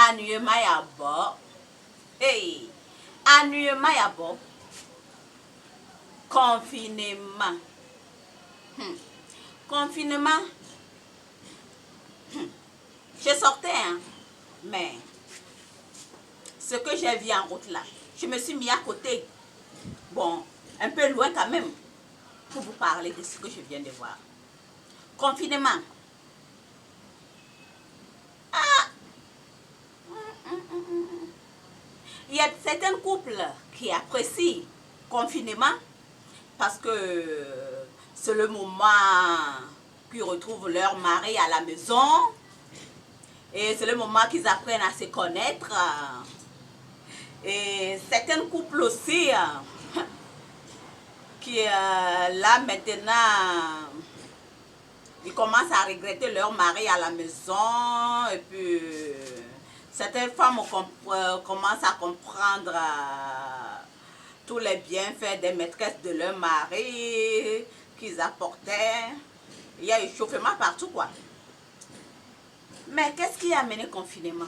annuellement ya bo. Hey, annuellement ya bo. Confinement. Confinement. Je sortais, hein, mais ce que j'ai vu en route là, je me suis mis à côté. Bon, un peu loin quand même, pour vous parler de ce que je viens de voir. Confinement. Ah! Il y a certains couples qui apprécient confinement parce que c'est le moment qu'ils retrouvent leur mari à la maison et c'est le moment qu'ils apprennent à se connaître. Et certains couples aussi qui là maintenant ils commencent à regretter leur mari à la maison et puis certaines femmes commencent à comprendre tous les bienfaits des maîtresses de leur mari qu'ils apportaient. Il y a échauffement partout quoi. Mais qu'est-ce qui a amené le confinement?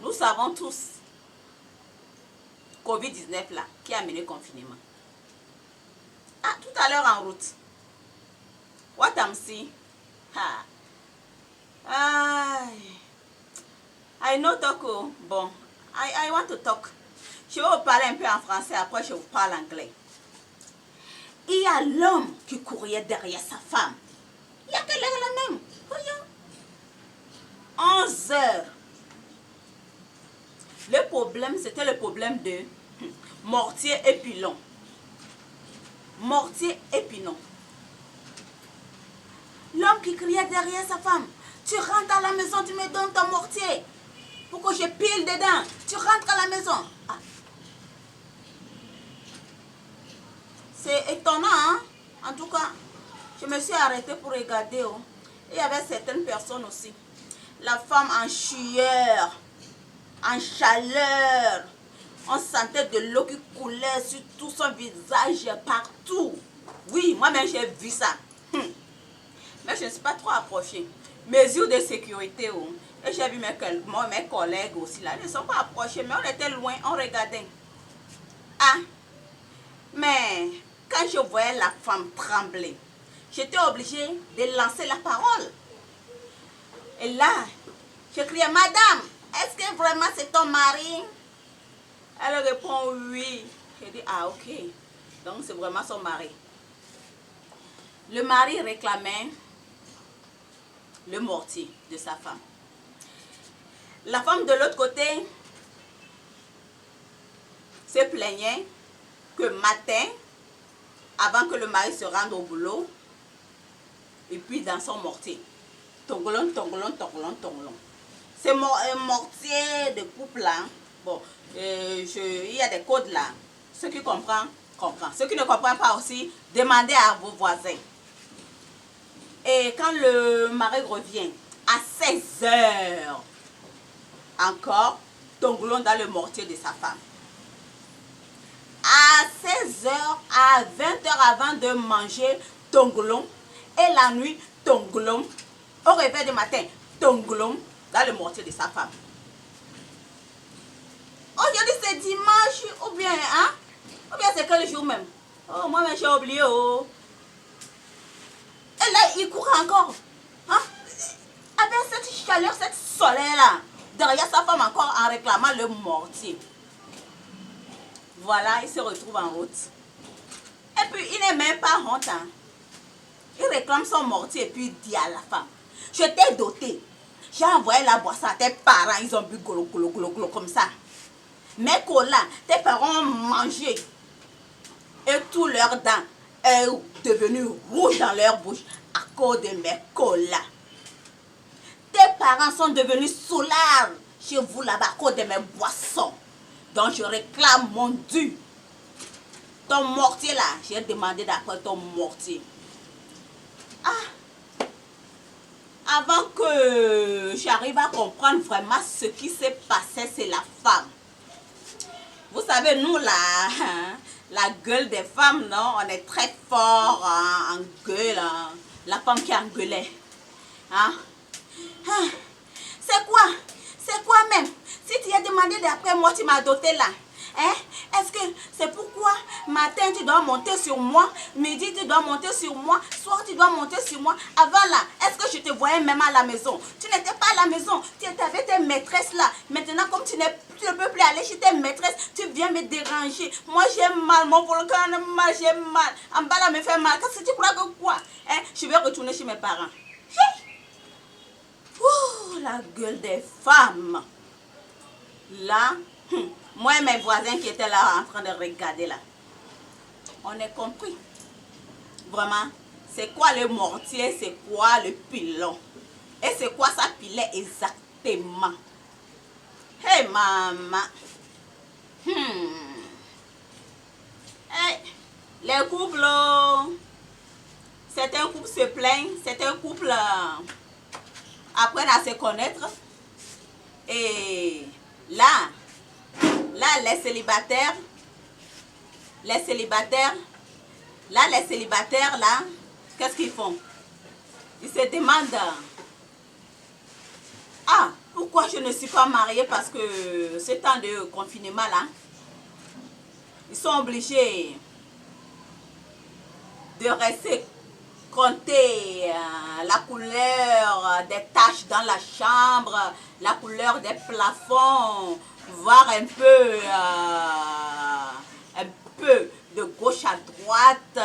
Nous savons tous, Covid-19 là, qui a amené le confinement. Ah, tout à l'heure en route. What I'm seeing? I know talk. Bon, I want to talk. Je vais vous parler un peu en français, après je vous parle anglais. Il y a l'homme qui courait derrière sa femme. Il y a quelle heure là même? 11 heures. Le problème, c'était le problème de mortier et pilon. Mortier et pilon. L'homme qui criait derrière sa femme. Tu rentres à la maison, tu me donnes ton mortier. Pour que je pile dedans. Tu rentres à la maison. Ah. C'est étonnant, hein? En tout cas, je me suis arrêtée pour regarder. Oh. Il y avait certaines personnes aussi. La femme en sueur, en chaleur. On sentait de l'eau qui coulait sur tout son visage, partout. Oui, moi-même j'ai vu ça. Mais je ne suis pas trop approchée. Mesures de sécurité. Oh. Et j'ai vu mes collègues aussi là. Ils ne sont pas approchés, mais on était loin, on regardait. Ah, mais quand je voyais la femme trembler, j'étais obligée de lancer la parole. Et là, je criais, Madame, est-ce que vraiment c'est ton mari? Elle répond oui. Je dis, ah ok. Donc c'est vraiment son mari. Le mari réclamait le mortier de sa femme. La femme de l'autre côté se plaignait que matin, avant que le mari se rende au boulot, et puis dans son mortier, tongolon, tongolon, tongolon, tongolon. C'est un mortier de couple là. Bon, il y a des codes là. Ceux qui comprennent, comprennent. Ceux qui ne comprennent pas aussi, demandez à vos voisins. Et quand le mari revient à 16 heures, encore, tongolon dans le mortier de sa femme. À 16 heures, à 20 heures avant de manger, tongolon. Et la nuit, tongolon. Au réveil du matin, tongolon dans le mortier de sa femme. Aujourd'hui c'est dimanche ou bien, hein? Ou bien c'est quel jour même? Oh, moi-même j'ai oublié, oh. Et là, il court encore. Hein? Avec cette chaleur, cette soleil là. Derrière sa femme encore en réclamant le mortier. Voilà, il se retrouve en route. Et puis, il n'est même pas honte. Hein? Il réclame son mortier et puis il dit à la femme, je t'ai doté. J'ai envoyé la boisson à tes parents, ils ont bu golo, golo, golo, golo, comme ça. Mes colas, tes parents ont mangé. Et tout leurs dents est devenu rouge dans leur bouche à cause de mes colas. Tes parents sont devenus soulard chez vous là-bas à cause de mes boissons. Donc je réclame mon dû. Ton mortier là, j'ai demandé d'après ton mortier. Ah! Avant que j'arrive à comprendre vraiment ce qui s'est passé, c'est la femme. Vous savez, nous là, la gueule des femmes, non, on est très fort hein, en gueule. Hein. La femme qui engueulait. Hein? C'est quoi? C'est quoi même? Si tu as demandé d'après moi, tu m'as doté là. Hein? Est-ce que c'est pourquoi matin tu dois monter sur moi, midi tu dois monter sur moi, soir tu dois monter sur moi? Avant là, est-ce que je te voyais même à la maison? Tu n'étais pas à la maison, tu étais avec tes maîtresses là. Maintenant comme tu ne peux plus aller chez tes maîtresses, tu viens me déranger. Moi j'ai mal, mon volcan mal, j'ai mal. En bas là me fait mal. Qu'est-ce que tu crois que quoi? Hein? Je vais retourner chez mes parents. Ouh, la gueule des femmes. Là, moi et mes voisins qui étaient là en train de regarder là, on est compris. Vraiment, c'est quoi le mortier, c'est quoi le pilon? Et c'est quoi ça pilait exactement? Hey maman. Hey, les couples, certains couples se plaignent, certains couples apprennent à se connaître. Et là, les célibataires, là, qu'est-ce qu'ils font? Ils se demandent, ah, pourquoi je ne suis pas mariée? Parce que ce temps de confinement là, ils sont obligés de rester compter la couleur des taches dans la chambre, la couleur des plafonds, voir un peu de gauche à droite,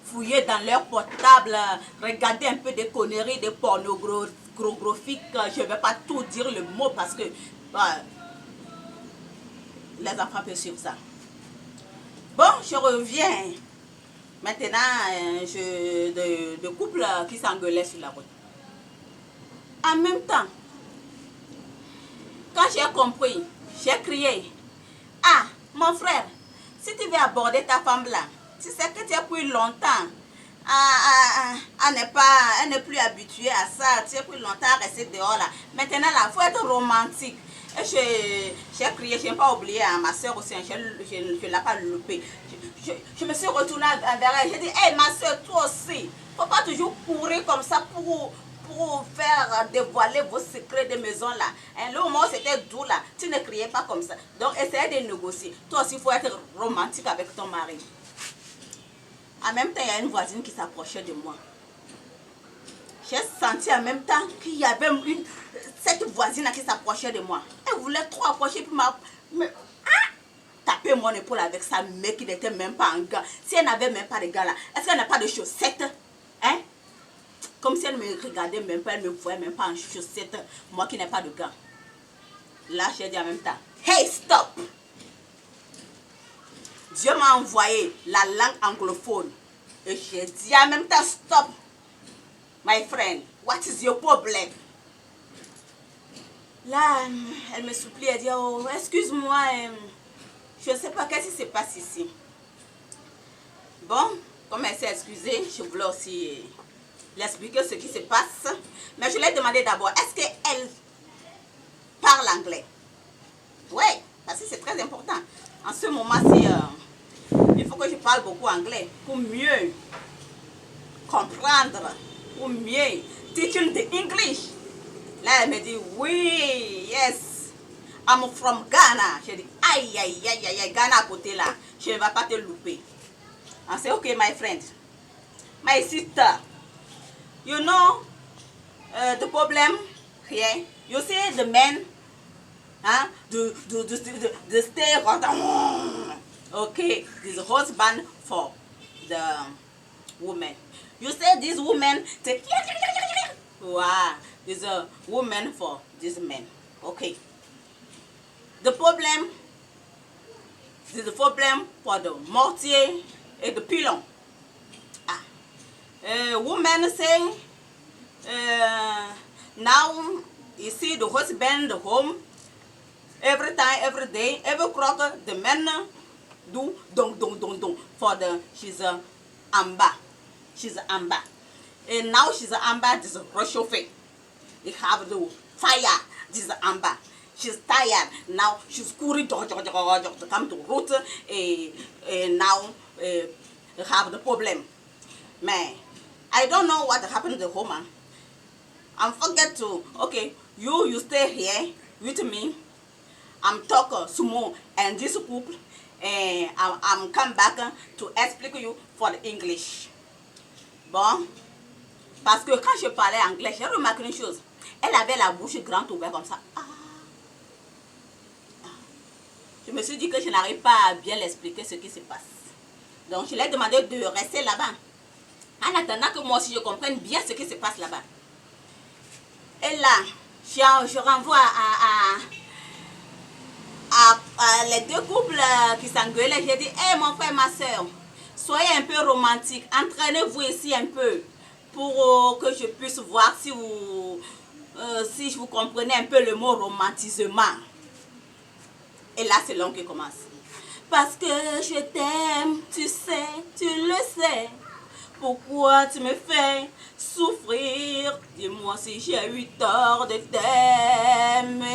fouiller dans leur portable, regarder un peu des conneries, des pornographiques. Je ne vais pas tout dire le mot parce que les enfants peuvent suivre ça. Bon, je reviens. Maintenant, de couples qui s'engueulaient sur la route. En même temps, quand j'ai compris, j'ai crié, ah, mon frère, si tu veux aborder ta femme là, tu sais que tu as pris longtemps, elle n'est plus habituée à ça, tu as pris longtemps à rester dehors là. Maintenant là, il faut être romantique. Et j'ai crié, je n'ai pas oublié, hein, ma soeur aussi, je ne l'ai pas loupé. Je me suis retournée vers elle, j'ai dit, hey ma soeur, toi aussi, il ne faut pas toujours courir comme ça pour faire dévoiler vos secrets de maison là. Hein, le moment où c'était doux là, tu ne criais pas comme ça. Donc essayez de négocier. Toi aussi, il faut être romantique avec ton mari. En même temps, il y a une voisine qui s'approchait de moi. J'ai senti en même temps qu'il y avait cette voisine qui s'approchait de moi. Elle voulait trop approcher puis taper mon épaule avec sa main qui n'était même pas en gants. Si elle n'avait même pas de gants là, est-ce qu'elle n'a pas de chaussettes? Hein? Comme si elle ne me regardait même pas, elle ne me voyait même pas en chaussettes, moi qui n'ai pas de gants. Là, j'ai dit en même temps, hey, stop! Dieu m'a envoyé la langue anglophone. Et j'ai dit en même temps, stop! My friend, what is your problem? Là, elle me supplie, elle dit, oh, excuse-moi, je ne sais pas qu'est-ce qui se passe ici. Bon, comme elle s'est excusée, je voulais aussi l'expliquer ce qui se passe. Mais je lui ai demandé d'abord, est-ce qu'elle parle anglais? Oui, parce que c'est très important. En ce moment-ci, il faut que je parle beaucoup anglais pour mieux comprendre, pour mieux teaching the English. Là, elle me dit, oui, yes, I'm from Ghana. Je dis, aïe, aïe, aïe, aïe, Ghana à côté là, je ne vais pas te louper. I say, okay, my friend, my sister, you know the problem here. You see the men, huh? The stay hot. Okay, this is husband for the woman. You say this woman take. Wow, this is a woman for this man. Okay. The problem. This is the problem for the mortier and the pilon. Woman say, now you see the husband, the home, every time, every day, every clock, the men do dong for the, she's a amber. She's amber. And now she's amber, this is Russian fake. They have the fire, this is amber. She's tired, now she's cooling to come to root, and now have the problem. Man, I don't know what happened to the woman. I forget to, okay, you stay here, with me. I'm talking sumo and this couple, and I'm come back to explain you for the English. Bon, parce que quand je parlais anglais, j'ai remarqué une chose. Elle avait la bouche grande ouverte comme ça. Ah. Je me suis dit que je n'arrive pas à bien l'expliquer ce qui se passe. Donc je lui ai demandé de rester là-bas. En attendant que moi aussi je comprenne bien ce qui se passe là-bas. Et là, je renvoie à les deux couples qui s'engueulaient. J'ai dit, hé mon frère, ma soeur, soyez un peu romantique. Entraînez-vous ici un peu pour que je puisse voir si vous comprenez un peu le mot romantisement. Et là, c'est l'homme qui commence. Parce que je t'aime, tu sais, tu le sais. Pourquoi tu me fais souffrir? Dis-moi si j'ai eu tort de t'aimer.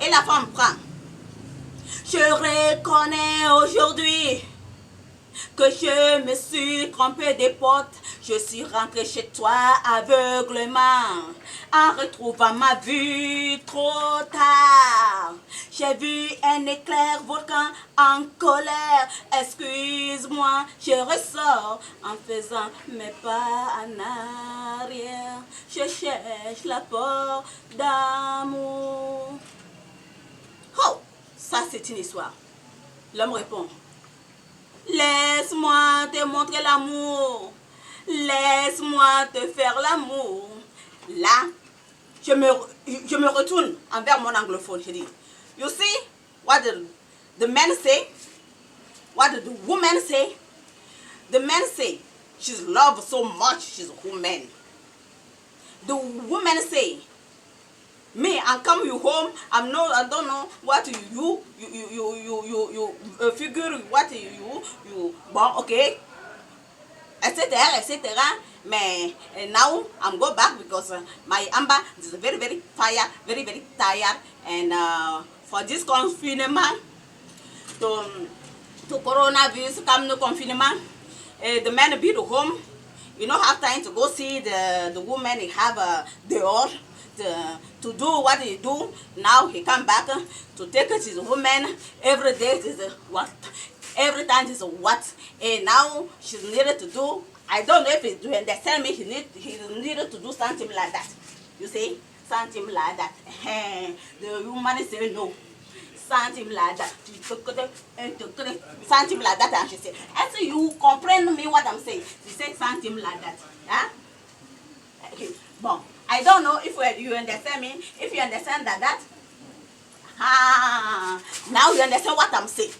Et la femme prend. Je reconnais aujourd'hui que je me suis trompée des portes. Je suis rentrée chez toi aveuglement, en retrouvant ma vue trop tard. J'ai vu un éclair volcan en colère. Excuse-moi, je ressors en faisant mes pas en arrière. Je cherche la porte d'amour. Oh, ça c'est une histoire. L'homme répond. Laisse-moi te montrer l'amour. Laisse-moi te faire l'amour. Là, je me retourne envers mon anglophone. Je dis, you see what the men say? What the woman say? The men say, she's loved so much, she's a woman. The woman say, me, I come you home. I don't know what you figure what you bon, okay, etc. etc. Mais now I'm go back because my Amber is very tired, very tired, and for this confinement to coronavirus come no confinement, the man be at home. You know, have time to go see the woman. He have the old. To do what he do. Now he come back to take it his woman every day is what, every time is what, and now she's needed to do. I don't know if he's doing. They tell me he needed to do something like that. You see, something like that. The woman say no, something like that. Something like that, and she say, "I say you comprehend me what I'm saying." She said something like that. Huh? Okay. Bon. I don't know if you understand me. If you understand that, now you understand what I'm saying.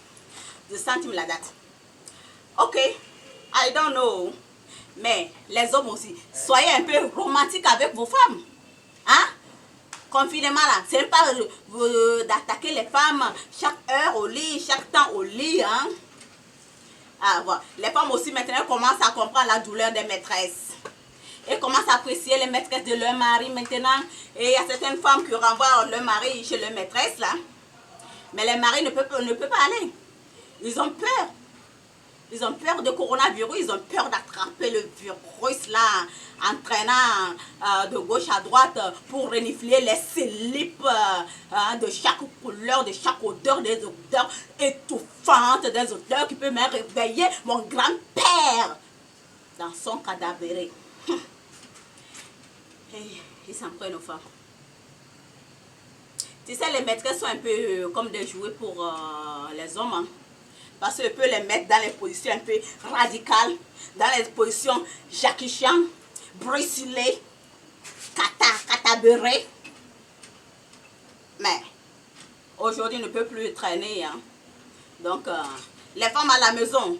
There's something like that. Okay, I don't know. Mais les hommes aussi, soyez un peu romantiques avec vos femmes. Hein? Confinement là, c'est pas d'attaquer les femmes chaque heure au lit, chaque temps au lit. Hein? Ah, voilà. Les femmes aussi maintenant commencent à comprendre la douleur des maîtresses. Et commencent à apprécier les maîtresses de leur mari maintenant. Et il y a certaines femmes qui renvoient leur mari chez leur maîtresse là. Mais les maris ne peuvent pas aller. Ils ont peur. Ils ont peur de coronavirus. Ils ont peur d'attraper le virus là. En traînant de gauche à droite pour renifler les slips de chaque couleur, de chaque odeur, des odeurs étouffantes, des odeurs qui peuvent même réveiller mon grand-père dans son cadavre. Ils s'en prennent aux femmes. Tu sais, les maîtresses sont un peu comme des jouets pour les hommes. Hein? Parce qu'on peut les mettre dans les positions un peu radicales, dans les positions Jackie Chan, Bruce Lee, cataberé. Mais aujourd'hui, ils ne peuvent plus traîner. Hein? Donc, les femmes à la maison,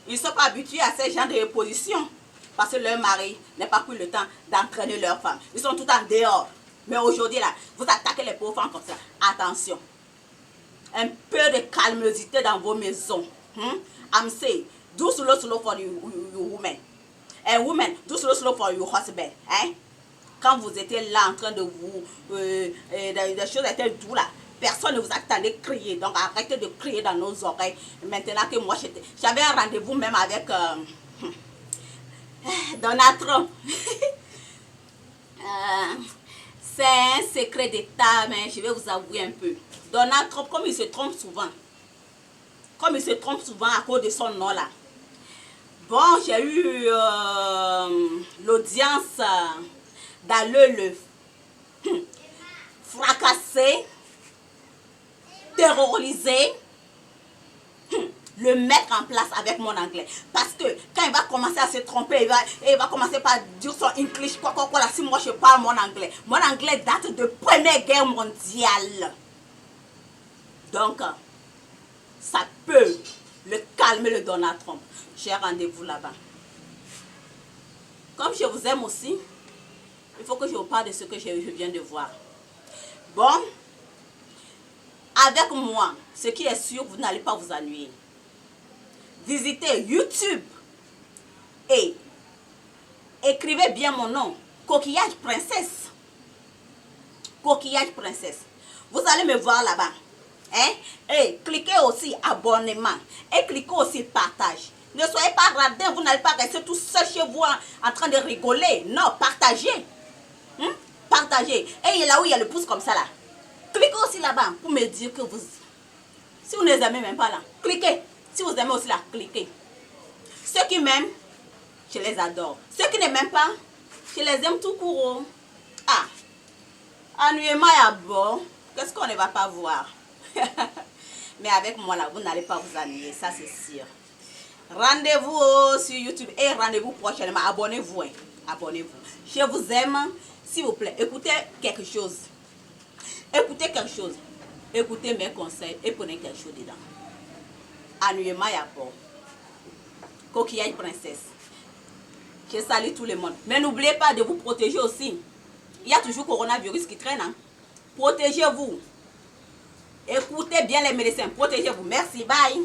ils ne sont pas habitués à ce genre de positions. Parce que leur mari n'a pas pris le temps d'entraîner leur femme. Ils sont tout en dehors. Mais aujourd'hui, là, vous attaquez les pauvres femmes comme ça. Attention. Un peu de calmosité dans vos maisons. I'm saying, do slow for you women. And women, do slow for your husband. Hein? Quand vous étiez là en train de vous... des choses étaient douces là. Personne ne vous attendait crier. Donc arrêtez de crier dans nos oreilles. Maintenant que moi, j'avais un rendez-vous même avec... Donald Trump. secret d'État, mais je vais vous avouer un peu. Donald Trump, comme il se trompe souvent, à cause de son nom là. Bon, j'ai eu l'audience d'aller le fracasser, terroriser, le mettre en place avec mon anglais. Parce que quand il va commencer à se tromper, il va commencer par dire son English, quoi, là, si moi je parle mon anglais. Mon anglais date de Première Guerre mondiale. Donc, ça peut le calmer, le Donald Trump. J'ai rendez-vous là-bas. Comme je vous aime aussi, il faut que je vous parle de ce que je viens de voir. Bon, avec moi, ce qui est sûr, vous n'allez pas vous ennuyer. Visitez YouTube et écrivez bien mon nom, Coquillage Princesse. Coquillage Princesse. Vous allez me voir là-bas. Hein? Et cliquez aussi abonnement. Et cliquez aussi partage. Ne soyez pas radin, vous n'allez pas rester tout seul chez vous en train de rigoler. Non, partagez. Partagez. Et là où il y a le pouce comme ça là. Cliquez aussi là-bas pour me dire que vous... Si vous ne les aimez même pas là, cliquez. Si vous aimez aussi là, cliquez. Ceux qui m'aiment, je les adore. Ceux qui ne m'aiment pas, je les aime tout court. Ah, ennuyez-moi à bord. Qu'est-ce qu'on ne va pas voir? Mais avec moi là, vous n'allez pas vous ennuyer, ça c'est sûr. Rendez-vous sur YouTube et rendez-vous prochainement. Abonnez-vous. Abonnez-vous. Je vous aime. S'il vous plaît, écoutez quelque chose. Écoutez quelque chose. Écoutez mes conseils et prenez quelque chose dedans. Ennuyez-moi à bord. Coquillage Princesse. Je salue tout le monde. Mais n'oubliez pas de vous protéger aussi. Il y a toujours coronavirus qui traîne. Hein? Protégez-vous. Écoutez bien les médecins. Protégez-vous. Merci. Bye.